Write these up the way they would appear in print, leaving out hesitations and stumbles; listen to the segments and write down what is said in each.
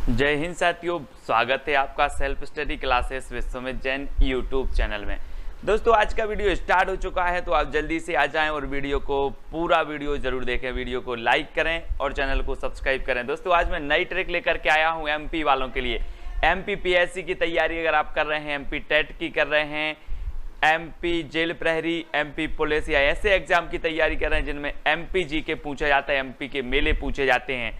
जय हिंद साथियों, स्वागत है आपका self study classes Vishwamit Jain YouTube channel में। दोस्तों आज का वीडियो स्टार्ट हो चुका है, तो आप जल्दी से आ जाएं और वीडियो को पूरा वीडियो जरूर देखें। वीडियो को लाइक करें और चैनल को सब्सक्राइब करें। दोस्तों आज मैं नई ट्रिक लेकर के आया हूं एमपी वालों के लिए। एमपी पीएससी की तैयारी अगर आप कर रहे हैं, एमपी टेट की कर रहे हैं, एमपी जेल प्रहरी, एमपी पुलिस या ऐसे एग्जाम की तैयारी कर रहे हैं जिनमें एमपी जी के पूछा जाता है, एमपी के मेले पूछे जाते हैं,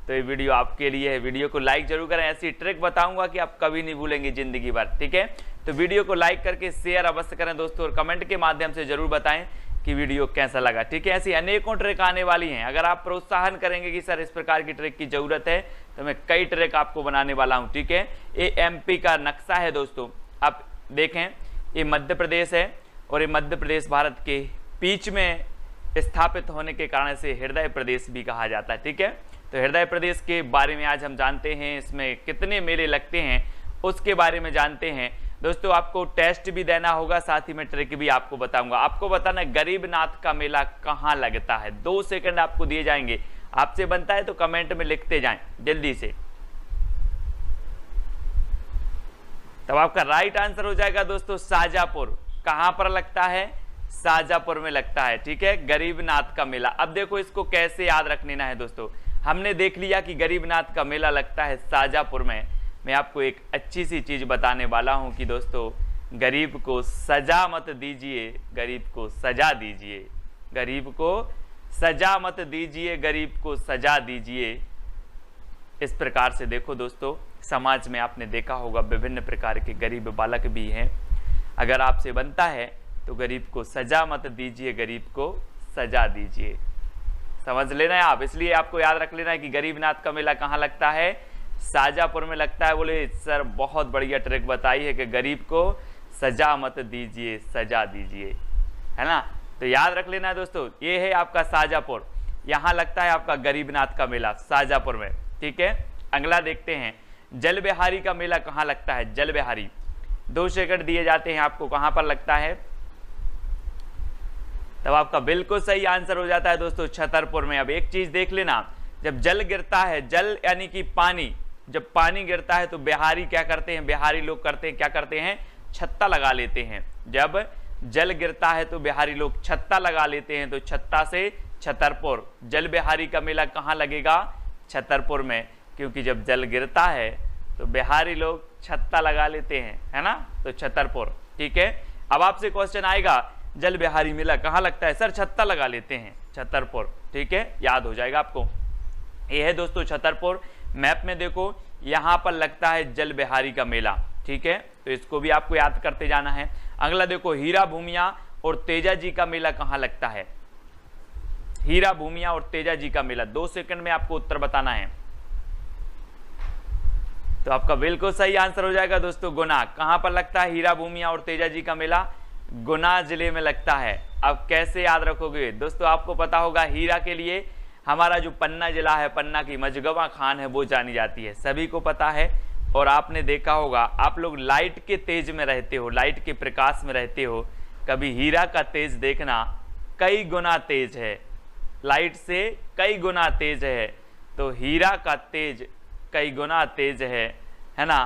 तो ये वीडियो आपके लिए है। वीडियो को लाइक जरूर करें। ऐसी ट्रिक बताऊंगा कि आप कभी नहीं भूलेंगे जिंदगी भर। ठीक है, तो वीडियो को लाइक करके शेयर अवश्य करें दोस्तों, और कमेंट के माध्यम से जरूर बताएं कि वीडियो कैसा लगा। ठीक है, ऐसी अनेकों ट्रिक आने वाली हैं। अगर आप प्रोत्साहन करेंगे कि सर इस प्रकार की ट्रिक की जरूरत है, तो मैं कई ट्रिक आपको बनाने वाला हूं। ठीक है, ये एमपी का नक्शा है दोस्तों, आप देखें, ये मध्य प्रदेश है और ये मध्य प्रदेश भारत के बीच में स्थापित होने के कारण से हृदय प्रदेश भी कहा जाता है। ठीक है, तो हृदय प्रदेश के बारे में आज हम जानते हैं, इसमें कितने मेले लगते हैं उसके बारे में जानते हैं। दोस्तों आपको टेस्ट भी देना होगा, साथ ही में ट्रिक भी आपको बताऊंगा। आपको बताना गरीबनाथ का मेला कहाँ लगता है। 2 सेकंड आपको दिए जाएंगे, आपसे बनता है तो कमेंट में लिखते जाएं जल्दी से। तब आपका राइट आंसर हो जाएगा दोस्तों शाजापुर। कहां पर लगता है? शाजापुर में लगता है। ठीक है, गरीबनाथ का मेला। अब देखो इसको कैसे याद रख लेना है दोस्तों। हमने देख लिया कि गरीबनाथ का मेला लगता है शाजापुर में। मैं आपको एक अच्छी सी चीज बताने वाला हूं कि दोस्तों गरीब को सजा मत दीजिए, गरीब को सजा दीजिए, गरीब को सजा मत दीजिए, गरीब को सजा दीजिए। इस प्रकार से देखो दोस्तों, समाज में आपने देखा होगा विभिन्न प्रकार के गरीब बालक भी हैं। अगर आपसे बनता है तो गरीब को सजा मत दीजिए, गरीब को सजा दीजिए। समझ लेना है आप, इसलिए आपको याद रख लेना है कि गरीबनाथ का मेला कहाँ लगता है? शाजापुर में लगता है। बोले सर बहुत बढ़िया ट्रिक बताई है कि गरीब को सजा मत दीजिए, सजा दीजिए, है ना। तो याद रख लेना है दोस्तों, ये है आपका शाजापुर, यहाँ लगता है आपका गरीबनाथ का मेला शाजापुर में। ठीक है, अगला देखते हैं, जल बिहारी का मेला कहाँ लगता है? जल बिहारी 2 सेकंड दिए जाते हैं आपको, कहाँ पर लगता है? तब आपका बिल्कुल सही आंसर हो जाता है दोस्तों छतरपुर में। अब एक चीज देख लेना, जब जल गिरता है, जल यानी कि पानी, जब पानी गिरता है तो बिहारी क्या करते हैं? बिहारी लोग करते हैं, क्या करते हैं? छत्ता लगा लेते हैं। जब जल गिरता है तो बिहारी लोग छत्ता लगा लेते हैं, तो छत्ता से छतरपुर। जल बिहारी का मेला कहाँ लगेगा? छतरपुर में, क्योंकि जब जल गिरता है तो बिहारी लोग छत्ता लगा लेते हैं, है ना, तो छतरपुर। ठीक है, अब आपसे क्वेश्चन आएगा जल बिहारी मेला कहाँ लगता है? सर छत्ता लगा लेते हैं, छतरपुर। ठीक है, याद हो जाएगा आपको। ये है दोस्तों छतरपुर। मैप में देखो यहाँ पर लगता है जल बिहारी का मेला। ठीक है, तो इसको भी आपको याद करते जाना है। अगला देखो, हीरा भूमिया और तेजा जी का मेला कहाँ लगता है? हीरा भूमिया और तेजा जी का मेला 2 सेकंड में आपको उत्तर बताना है। तो आपका बिल्कुल सही आंसर हो जाएगा दोस्तों गुना। कहां पर लगता है हीरा भूमिया और तेजा जी का मेला? गुना जिले में लगता है। अब कैसे याद रखोगे दोस्तों? आपको पता होगा हीरा के लिए हमारा जो पन्ना जिला है, पन्ना की मजगवा खान है, वो जानी जाती है, सभी को पता है। और आपने देखा होगा, आप लोग लाइट के तेज में रहते हो, लाइट के प्रकाश में रहते हो, कभी हीरा का तेज देखना कई गुना तेज है, लाइट से कई गुना तेज है। तो हीरा का तेज कई गुना तेज है ना,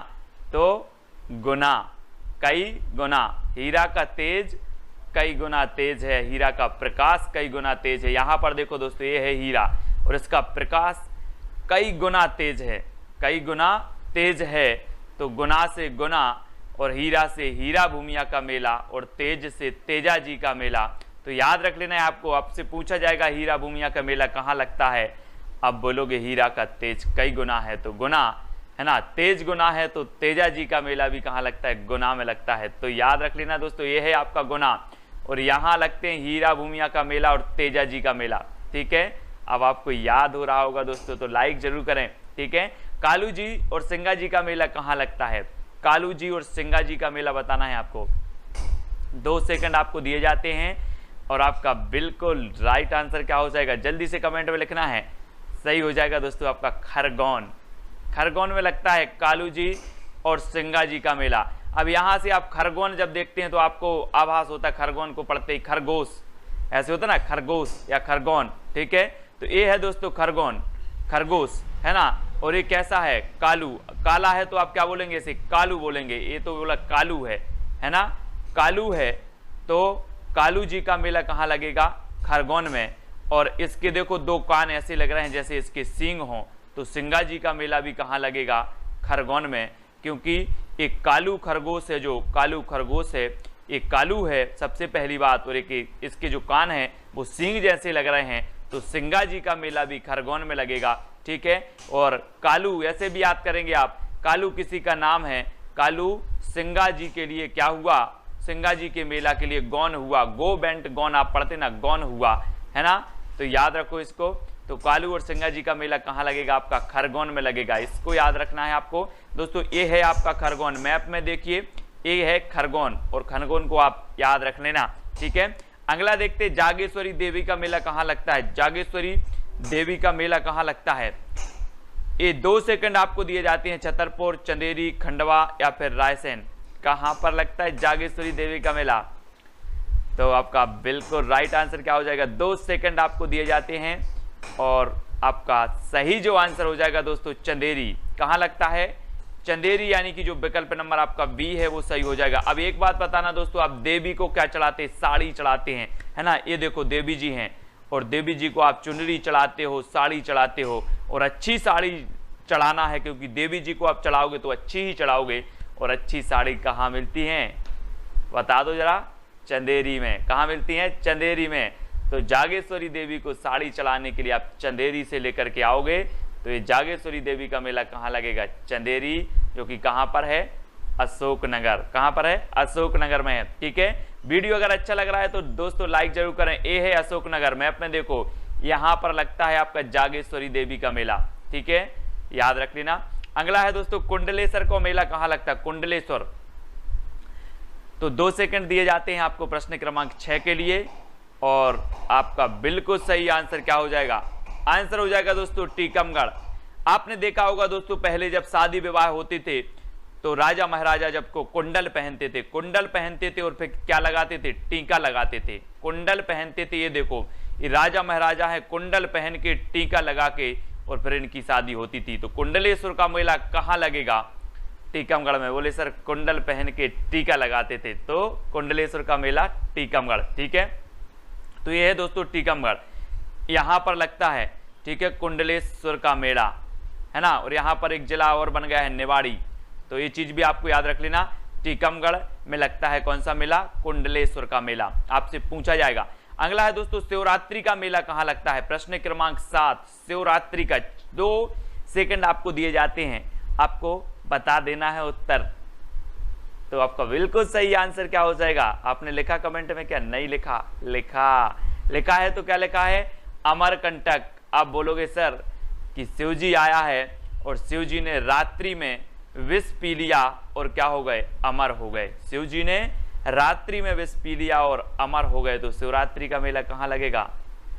तो गुना, कई गुना, हीरा का तेज कई गुना तेज है, हीरा का प्रकाश कई गुना तेज है। यहाँ पर देखो दोस्तों, ये है हीरा और इसका प्रकाश कई गुना तेज है, कई गुना तेज है। तो गुना से गुना और हीरा से हीरा भूमिया का मेला और तेज से तेजा जी का मेला। तो याद रख लेना है आपको। आपसे पूछा जाएगा हीरा भूमिया का मेला कहाँ लगता है, अब बोलोगे हीरा का तेज कई गुना है तो गुना, है ना, तेज गुना है तो तेजा जी का मेला भी कहाँ लगता है? गुना में लगता है। तो याद रख लेना दोस्तों, ये है आपका गुना और यहाँ लगते हैं हीरा भूमिया का मेला और तेजा जी का मेला। ठीक है, अब आपको याद हो रहा होगा दोस्तों, तो लाइक जरूर करें। ठीक है, कालू जी और सिंगा जी का मेला कहाँ लगता है? कालू जी और सिंगा जी का मेला बताना है आपको। 2 सेकंड आपको दिए जाते हैं और आपका बिल्कुल राइट आंसर क्या हो जाएगा? जल्दी से कमेंट में लिखना है। सही हो जाएगा दोस्तों आपका खरगोन। खरगोन में लगता है कालू जी और सिंगा जी का मेला। अब यहां से आप खरगोन जब देखते हैं तो आपको आभास होता है, खरगोन को पढ़ते ही खरगोश ऐसे होता है ना, खरगोश या खरगोन। ठीक है, तो ये है दोस्तों खरगोन, खरगोश, है ना। और ये कैसा है, कालू, काला है तो आप क्या बोलेंगे, इसे कालू बोलेंगे। ये तो बोला कालू है ना, कालू है। तो कालू जी का मेला कहाँ लगेगा, खरगोन में। और इसके देखो दो कान ऐसे लग रहे हैं जैसे इसके सींग हों, तो सिंगा जी का मेला भी कहाँ लगेगा, खरगोन में। क्योंकि एक कालू खरगोश है, जो कालू खरगोश है एक कालू है सबसे पहली बात, और एक इसके जो कान हैं वो सींग जैसे लग रहे हैं, तो सिंगा जी का मेला भी खरगोन में लगेगा। ठीक है। और कालू ऐसे भी याद करेंगे आप, कालू किसी का नाम है, कालू सिंगा जी के लिए क्या हुआ, सिंगा जी के मेला के लिए गौन हुआ, गो बेंट गौन आप पढ़ते ना, गौन हुआ, है ना। तो याद रखो इसको। तो कालू और सिंगा जी का मेला कहाँ लगेगा, आपका खरगोन में लगेगा। इसको याद रखना है आपको दोस्तों। ये है आपका खरगोन, मैप में देखिए ये है खरगोन, और खरगोन को आप याद रख लेना। ठीक है। अगला देखते, जागेश्वरी देवी का मेला कहाँ लगता है, जागेश्वरी देवी का मेला कहाँ लगता है। ये 2 सेकंड आपको दिए जाते हैं, छतरपुर, चंदेरी, खंडवा या फिर रायसेन, कहाँ पर लगता है जागेश्वरी देवी का मेला। तो आपका बिल्कुल राइट आंसर क्या हो जाएगा, 2 सेकंड आपको दिए जाते हैं, और आपका सही जो आंसर हो जाएगा दोस्तों चंदेरी। कहाँ लगता है, चंदेरी, यानी कि जो विकल्प नंबर आपका बी है वो सही हो जाएगा। अब एक बात बताना दोस्तों, आप देवी को क्या चढ़ाते हैं, साड़ी चढ़ाते हैं, है ना। ये देखो देवी जी हैं, और देवी जी को आप चुनरी चढ़ाते हो, साड़ी चढ़ाते हो, और अच्छी साड़ी चढ़ाना है, क्योंकि देवी जी को आप चढ़ाओगे तो अच्छी ही चढ़ाओगे। और अच्छी साड़ी कहाँ मिलती हैं, बता दो जरा, चंदेरी में। कहाँ मिलती हैं, चंदेरी में। तो जागेश्वरी देवी को साड़ी चढ़ाने के लिए आप चंदेरी से लेकर के आओगे। तो ये जागेश्वरी देवी का मेला कहाँ लगेगा, चंदेरी, जो कि कहाँ पर है, अशोकनगर। कहाँ पर है, अशोकनगर में है। ठीक है। वीडियो अगर अच्छा लग रहा है तो दोस्तों लाइक जरूर करें। ये है अशोकनगर, मैप में देखो यहाँ पर लगता है आपका जागेश्वरी देवी का मेला। ठीक है, याद रख लेना। अगला है दोस्तों कुंडलेश्वर का मेला कहाँ लगता है, कुंडलेश्वर। तो 2 सेकंड दिए जाते हैं आपको प्रश्न क्रमांक 6 के लिए, और आपका बिल्कुल सही आंसर क्या हो जाएगा, आंसर हो जाएगा दोस्तों टीकमगढ़। आपने देखा होगा दोस्तों, पहले जब शादी विवाह होते थे तो राजा महाराजा जब को कुंडल पहनते थे, कुंडल पहनते थे और फिर क्या लगाते थे, टीका लगाते थे, कुंडल पहनते थे। ये देखो ये राजा महाराजा है, कुंडल पहन के टीका लगा के और फिर इनकी शादी होती थी। तो कुंडलेश्वर का मेला कहाँ लगेगा, टीकमगढ़ में। बोले सर कुंडल पहन के टीका लगाते थे, तो कुंडलेश्वर का मेला टीकमगढ़। ठीक है। तो ये है दोस्तों टीकमगढ़, यहाँ पर लगता है। ठीक है, कुंडलेश्वर का मेला, है ना। और यहाँ पर एक जिला और बन गया है निवाड़ी, तो ये चीज भी आपको याद रख लेना। टीकमगढ़ में लगता है कौन सा मेला, कुंडलेश्वर का मेला, आपसे पूछा जाएगा। अगला है दोस्तों शिवरात्रि का मेला कहाँ लगता है, प्रश्न क्रमांक 7, शिवरात्रि का। 2 सेकंड आपको दिए जाते हैं, आपको बता देना है उत्तर। तो आपका बिल्कुल सही आंसर क्या हो जाएगा, आपने लिखा कमेंट में, क्या नहीं लिखा, लिखा है। तो क्या लिखा है, अमरकंटक। आप बोलोगे सर कि शिव जी आया है और शिव जी ने रात्रि में विष पी लिया और क्या हो गए, अमर हो गए। शिव जी ने रात्रि में विष पी लिया और अमर हो गए। तो शिवरात्रि का मेला कहाँ लगेगा,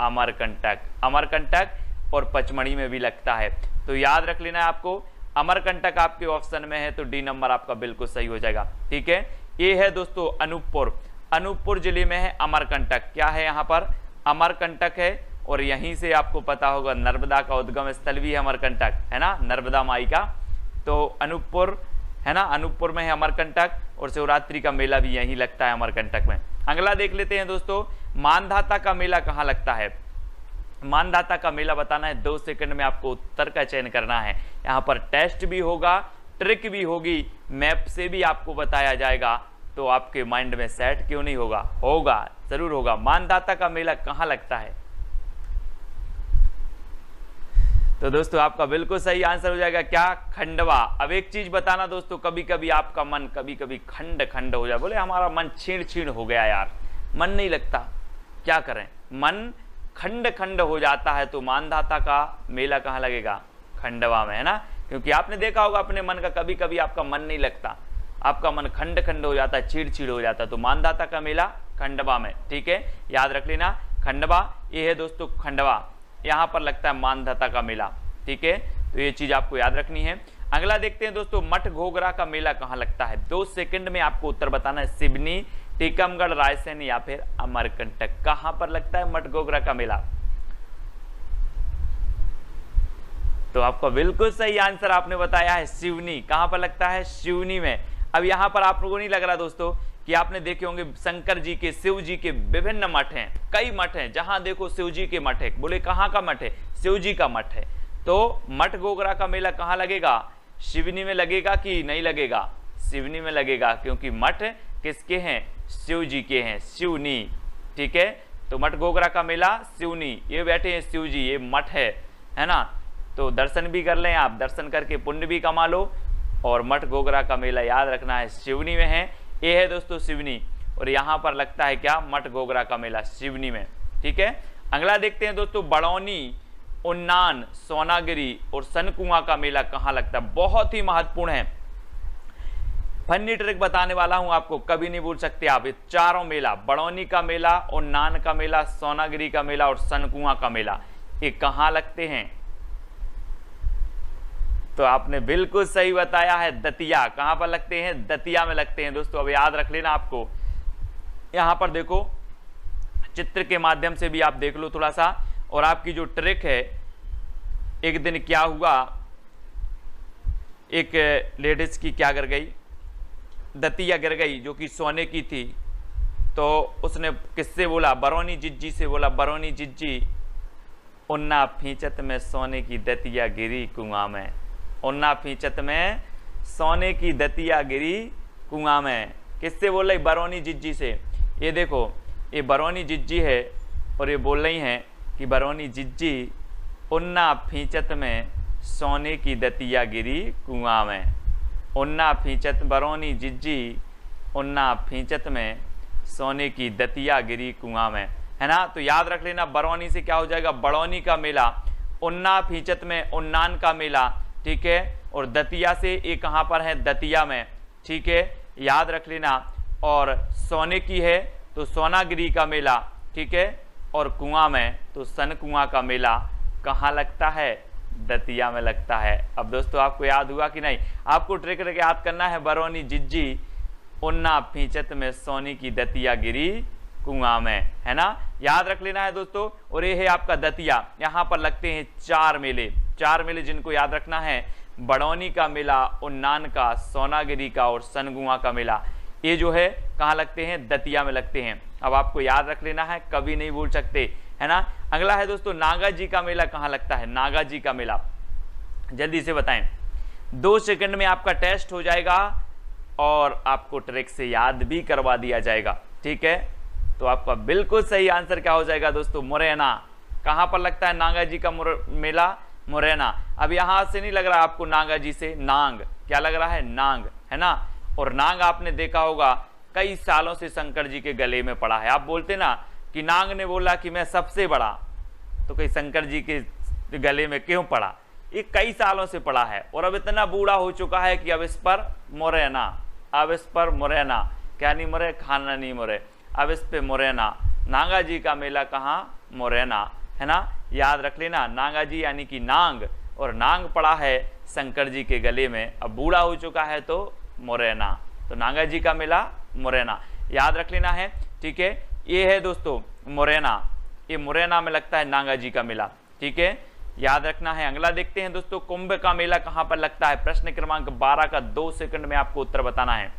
अमरकंटक। अमरकंटक और पचमढ़ी में भी लगता है। तो याद रख लेना है आपको, अमरकंटक आपके ऑप्शन में है, तो डी नंबर आपका बिल्कुल सही हो जाएगा। ठीक है। ये है दोस्तों अनूपपुर, अनूपपुर जिले में है अमरकंटक। क्या है यहाँ पर, अमरकंटक है, और यहीं से आपको पता होगा नर्मदा का उद्गम स्थल भी है अमरकंटक, है ना, नर्मदा माई का। तो अनूपपुर है ना, अनूपपुर में है अमरकंटक, और शिवरात्रि का मेला भी यहीं लगता है अमरकंटक में। अगला देख लेते हैं दोस्तों, मानधाता का मेला कहाँ लगता है। मानधाता का मेला बताना है, 2 सेकंड में आपको उत्तर का चयन करना है। यहाँ पर टेस्ट भी होगा, ट्रिक भी होगी, मैप से भी आपको बताया जाएगा। तो आपके माइंड में सेट क्यों नहीं होगा, होगा, जरूर होगा। मानधाता का मेला कहाँ लगता है, तो दोस्तों आपका बिल्कुल सही आंसर हो जाएगा क्या, खंडवा। अब एक चीज बताना दोस्तों, कभी कभी आपका मन कभी कभी खंड खंड हो जाए, बोले हमारा मन छीण छीण हो गया यार, मन नहीं लगता, क्या करें, मन खंड खंड हो जाता है। तो मानधाता का मेला कहाँ लगेगा, खंडवा में, है ना। क्योंकि आपने देखा होगा अपने मन का, कभी कभी आपका मन नहीं लगता, आपका मन खंड खंड हो जाता है, चीड़ चीड़ हो जाता है। तो मानधाता का मेला खंडवा में। ठीक है, याद रख लेना, खंडवा। ये है दोस्तों खंडवा, यहाँ पर लगता है मानधाता का मेला। ठीक है, तो ये चीज आपको याद रखनी है। अगला देखते हैं दोस्तों, मठ घोघरा का मेला कहाँ लगता है। 2 सेकंड में आपको उत्तर बताना है, सिवनी, टीकमगढ़, रायसेन या फिर अमरकंटक। कहाँ पर लगता है मठ घोघरा का मेला, तो आपका बिल्कुल सही आंसर आपने बताया है सिवनी। कहां पर लगता है? सिवनी में। अब यहां पर आप लोगों को नहीं लग रहा दोस्तों कि आपने देखे होंगे शंकर जी के, शिव जी के विभिन्न मठ हैं, कई मठ हैं, जहां देखो शिव जी के मठ है। बोले कहां का मठ है? शिव जी का मठ है। तो मठ गोगरा का मेला कहां लगेगा? सिवनी में लगेगा कि नहीं लगेगा? सिवनी में लगेगा, क्योंकि मठ किसके हैं? शिव जी के हैं, सिवनी। ठीक है, तो मठ गोगरा का मेला सिवनी, ये बैठे हैं शिव जी, ये मठ है ना। तो दर्शन भी कर लें आप, दर्शन करके पुण्य भी कमा लो। और मठ गोगरा का मेला याद रखना है सिवनी में है। ये है दोस्तों सिवनी, और यहाँ पर लगता है क्या? मठ गोगरा का मेला सिवनी में। ठीक है, अगला देखते हैं दोस्तों, बड़ौनी, उन्नान, सोनागिरी और सनकुआ का मेला कहाँ लगता है? बहुत ही महत्वपूर्ण है, फनी ट्रिक बताने वाला हूं आपको, कभी नहीं भूल सकते आप। ये चारों मेला, बड़ौनी का मेला, उन्नान का मेला, सोनागिरी का मेला और सनकुआ का मेला, ये कहाँ लगते हैं? तो आपने बिल्कुल सही बताया है, दतिया। कहां पर लगते हैं? दतिया में लगते हैं दोस्तों। अब याद रख लेना आपको, यहां पर देखो चित्र के माध्यम से भी आप देख लो थोड़ा सा। और आपकी जो ट्रिक है, एक दिन क्या हुआ, एक लेडीज की क्या गिर गई? दतिया गिर गई, जो कि सोने की थी। तो उसने किससे बोला? बरौनी जिज्जी से बोला, बरौनी जिज्जी, उन्ना फींचत में सोने की दतिया गिरी कुआं में। उन्ना फींचत में सोने की दतिया गिरी कुआं में। किससे बोल रही? बरौनी जिज्जी से। ये देखो, ये बरौनी जिज्जी है और ये बोल रही हैं कि बरौनी जिज्जी, उन्ना फींचत में सोने की दतिया गिरी कुआं में। उन्ना फींचत, बरौनी जिज्जी, उन्ना फींचत में सोने की दतिया गिरी कुआं में, है ना। तो याद रख लेना, बरौनी से क्या हो जाएगा? बड़ौनी का मेला, उन्ना फींचत में उन्नान का मेला, ठीक है, और दतिया से ये कहाँ पर है? दतिया में। ठीक है, याद रख लेना। और सोने की है तो सोनागिरी का मेला, ठीक है, और कुआं में तो सनकुआ का मेला कहाँ लगता है? दतिया में लगता है। अब दोस्तों आपको याद हुआ कि नहीं? आपको ट्रिक याद करना है, बरौनी जिज्जी, उन्ना फींचत में सोने की दतिया गिरी कुआं में, है ना। याद रख लेना है दोस्तों। और ये है आपका दतिया, यहाँ पर लगते हैं चार मेले। चार मेले जिनको याद रखना है, बड़ौनी का मेला, उन्नान का, सोनागिरी का और सनकुआ का मेला, ये जो है कहाँ लगते हैं? दतिया में लगते हैं। अब आपको याद रख लेना है, कभी नहीं भूल सकते, है ना। अगला है दोस्तों, नागा जी का मेला कहाँ लगता है? नागा जी का मेला जल्दी से बताएं, 2 सेकंड में आपका टेस्ट हो जाएगा और आपको ट्रिक से याद भी करवा दिया जाएगा। ठीक है, तो आपका बिल्कुल सही आंसर क्या हो जाएगा दोस्तों? मुरैना। कहां पर लगता है नागा जी का मेला? मुरैना। अब यहां से नहीं लग रहा आपको नागा जी से, नांग, क्या लग रहा है? नांग, है ना। और नांग आपने देखा होगा कई सालों से शंकर जी के गले में पड़ा है। आप बोलते ना कि नांग ने बोला कि मैं सबसे बड़ा, तो कई शंकर जी के गले में क्यों पड़ा? ये कई सालों से पड़ा है और अब इतना बूढ़ा हो चुका है कि अब इस पर मुरैना, अब इस पर मुरैना, क्या नहीं मुरे? खाना नहीं मुरे, अब इस पे मुरैना। नागा जी का मेला कहाँ? मुरैना, है ना। याद रख लेना, नागा जी यानी कि नांग, और नांग पड़ा है शंकर जी के गले में, अब बूढ़ा हो चुका है तो मुरैना। तो नागा जी का मेला मुरैना, याद रख लेना है। ठीक है, ये है दोस्तों मुरैना, ये मुरैना में लगता है नागा जी का मेला। ठीक है, याद रखना है। अगला देखते हैं दोस्तों, कुंभ का मेला कहां पर लगता है? प्रश्न क्रमांक 12 का 2 सेकंड में आपको उत्तर बताना है।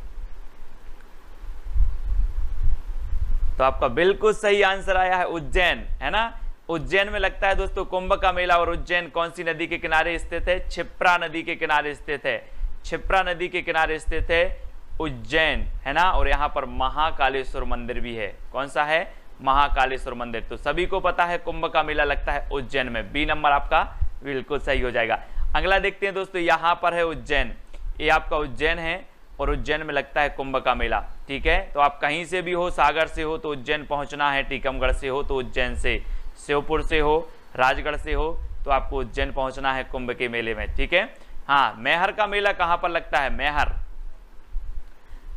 तो आपका बिल्कुल सही आंसर आया है उज्जैन, है ना। उज्जैन में लगता है दोस्तों कुंभ का मेला। और उज्जैन कौन सी नदी के किनारे स्थित है? क्षिप्रा नदी के किनारे स्थित है। क्षिप्रा नदी के किनारे स्थित है उज्जैन, है ना। और यहाँ पर महाकालेश्वर मंदिर भी है। कौन सा है? महाकालेश्वर मंदिर। तो सभी को पता है कुंभ का मेला लगता है उज्जैन में। बी नंबर आपका बिल्कुल सही हो जाएगा। अगला देखते हैं दोस्तों, यहाँ पर है उज्जैन, ये आपका उज्जैन है और उज्जैन में लगता है कुंभ का मेला। ठीक है, तो आप कहीं से भी हो, सागर से हो तो उज्जैन पहुंचना है, टीकमगढ़ से हो तो उज्जैन से, श्योपुर से हो, राजगढ़ से हो तो आपको उज्जैन पहुंचना है कुंभ के मेले में। ठीक है, हाँ, मैहर का मेला कहां पर लगता है? मैहर,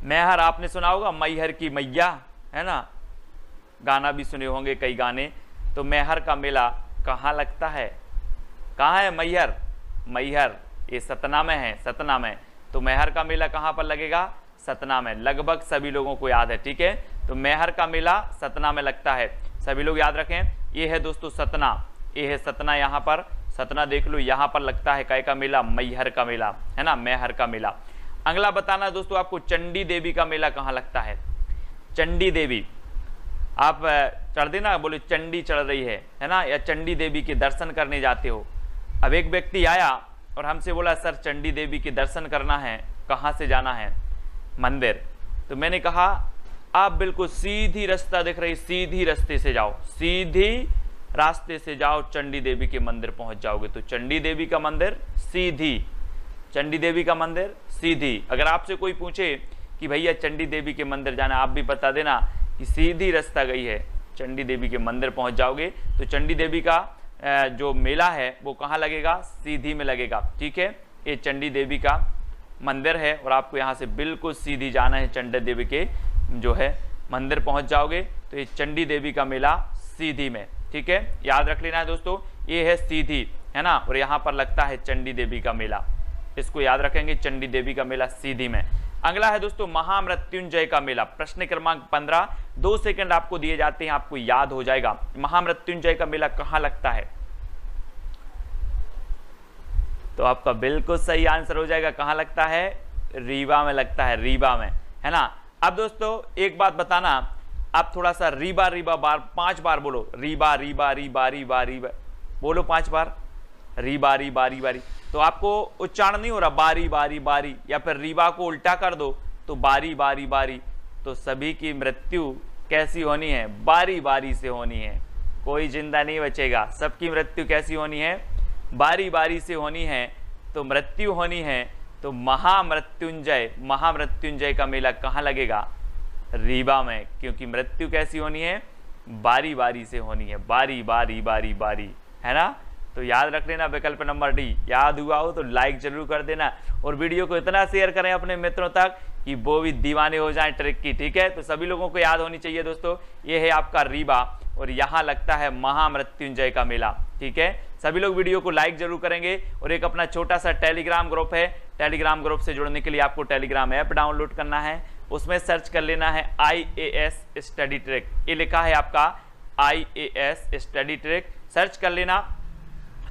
मैहर आपने सुना होगा, मैहर की मैया, है ना, गाना भी सुने होंगे कई गाने। तो मैहर का मेला कहाँ लगता है? कहाँ है मैहर? मैहर ये सतना में है, सतना में। तो मैहर का मेला कहाँ पर लगेगा? सतना में। लगभग सभी लोगों को याद है। ठीक है, तो मैहर का मेला सतना में लगता है, सभी लोग याद रखें। ये है दोस्तों सतना, ये है सतना, यहाँ पर सतना देख लो, यहाँ पर लगता है कै का मेला, मैहर का मेला, है ना, मैहर का मेला। अगला बताना दोस्तों आपको चंडी देवी का मेला कहाँ लगता है। चंडी देवी, आप चढ़ देना, बोले चंडी चढ़ रही है ना, या चंडी देवी के दर्शन करने जाते हो। अब एक व्यक्ति आया और हमसे बोला सर चंडी देवी के दर्शन करना है, कहाँ से जाना है मंदिर। तो मैंने कहा आप बिल्कुल सीधी रास्ता दिख रही, सीधी रास्ते से जाओ, सीधी रास्ते से जाओ, चंडी देवी के मंदिर पहुंच जाओगे। तो चंडी देवी का मंदिर सीधी, चंडी देवी का मंदिर सीधी। अगर आपसे कोई पूछे कि भैया चंडी देवी के मंदिर जाना, आप भी बता देना कि सीधी रास्ता गई है, चंडी देवी के मंदिर पहुंच जाओगे। तो चंडी देवी का जो मेला है वो कहाँ लगेगा, सीधी में लगेगा, ठीक है। ये चंडी देवी का मंदिर है और आपको यहाँ से बिल्कुल सीधी जाना है, चंडी देवी के जो है मंदिर पहुंच जाओगे। तो ये चंडी देवी का मेला सीधी में, ठीक है, याद रख लेना है दोस्तों, ये है सीधी, है ना, और यहाँ पर लगता है चंडी देवी का मेला, इसको याद रखेंगे, चंडी देवी का मेला सीधी में। अगला है दोस्तों महामृत्युंजय का मेला, प्रश्न क्रमांक 15, 2 सेकंड आपको दिए जाते हैं, आपको याद हो जाएगा। महामृत्युंजय का मेला कहाँ लगता है, तो आपका बिल्कुल सही आंसर हो जाएगा, कहाँ लगता है, रीवा में लगता है, रीवा में, है ना। अब दोस्तों एक बात बताना, आप थोड़ा सा रीबा रीबा बार 5 बार बोलो, रीबा रीबा रीबा रीबा रीबा बोलो 5 बार, रीबा रीबा रीबा री। तो आपको उच्चारण नहीं हो रहा बारी बारी बारी, या फिर रीबा को उल्टा कर दो तो बारी बारी बारी। तो सभी की मृत्यु कैसी होनी है, बारी बारी से होनी है, कोई जिंदा नहीं बचेगा, सबकी मृत्यु कैसी होनी है, बारी बारी से होनी है। तो मृत्यु होनी है तो महामृत्युंजय, महामृत्युंजय का मेला कहाँ लगेगा, रीवा में, क्योंकि मृत्यु कैसी होनी है, बारी बारी से होनी है, बारी बारी बारी बारी, है ना। तो याद रख लेना विकल्प नंबर डी। याद हुआ हो तो लाइक जरूर कर देना और वीडियो को इतना शेयर करें अपने मित्रों तक कि वो भी दीवाने हो जाएं ट्रिक की, ठीक है। तो सभी लोगों को याद होनी चाहिए दोस्तों, ये है आपका रीवा और यहाँ लगता है महामृत्युंजय का मेला, ठीक है। सभी लोग वीडियो को लाइक जरूर करेंगे और एक अपना छोटा सा टेलीग्राम ग्रुप है, टेलीग्राम ग्रुप से जुड़ने के लिए आपको टेलीग्राम ऐप डाउनलोड करना है, उसमें सर्च कर लेना है IAS स्टडी ट्रिक, ये लिखा है आपका IAS स्टडी ट्रिक, सर्च कर लेना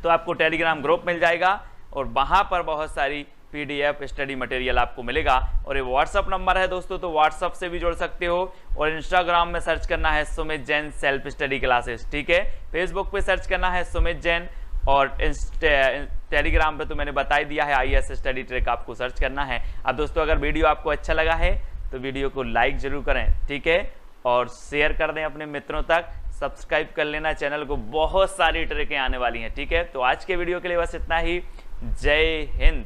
तो आपको टेलीग्राम ग्रुप मिल जाएगा और वहाँ पर बहुत सारी PDF स्टडी मटेरियल आपको मिलेगा। और ये व्हाट्सअप नंबर है दोस्तों, तो व्हाट्सअप से भी जुड़ सकते हो और इंस्टाग्राम में सर्च करना है Sumit Jain self study classes, ठीक है। फेसबुक पे सर्च करना है सुमित जैन और टेलीग्राम पे तो मैंने बता ही दिया है IAS स्टडी ट्रिक आपको सर्च करना है। अब दोस्तों अगर वीडियो आपको अच्छा लगा है तो वीडियो को लाइक जरूर करें, ठीक है, और शेयर कर दें अपने मित्रों तक, सब्सक्राइब कर लेना चैनल को, बहुत सारी ट्रिकें आने वाली हैं, ठीक है। तो आज के वीडियो के लिए बस इतना ही, जय हिंद।